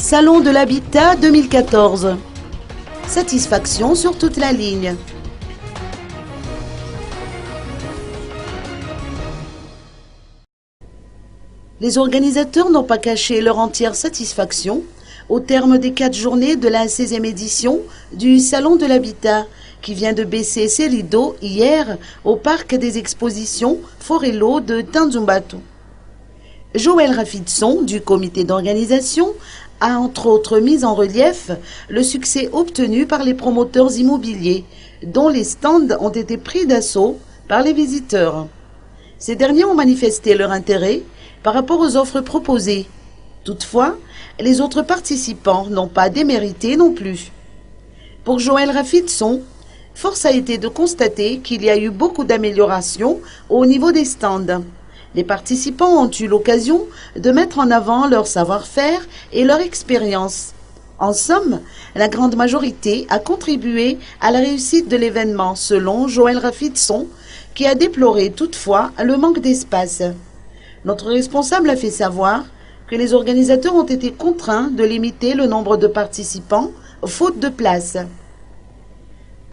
Salon de l'Habitat 2014. Satisfaction sur toute la ligne. Les organisateurs n'ont pas caché leur entière satisfaction au terme des 4 journées de la 16e édition du Salon de l'Habitat qui vient de baisser ses rideaux hier au parc des expositions Forello de Tanjung-Batu. Joël Rafidson du comité d'organisation a entre autres mis en relief le succès obtenu par les promoteurs immobiliers dont les stands ont été pris d'assaut par les visiteurs. Ces derniers ont manifesté leur intérêt par rapport aux offres proposées. Toutefois, les autres participants n'ont pas démérité non plus. Pour Joël Rafidson, force a été de constater qu'il y a eu beaucoup d'améliorations au niveau des stands. Les participants ont eu l'occasion de mettre en avant leur savoir-faire et leur expérience. En somme, la grande majorité a contribué à la réussite de l'événement, selon Joël Rafidson, qui a déploré toutefois le manque d'espace. Notre responsable a fait savoir que les organisateurs ont été contraints de limiter le nombre de participants, faute de place.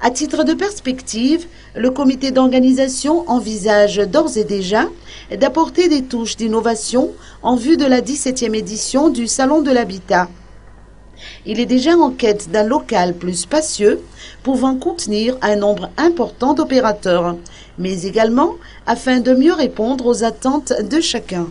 À titre de perspective, le comité d'organisation envisage d'ores et déjà d'apporter des touches d'innovation en vue de la 17e édition du Salon de l'Habitat. Il est déjà en quête d'un local plus spacieux, pouvant contenir un nombre important d'opérateurs, mais également afin de mieux répondre aux attentes de chacun.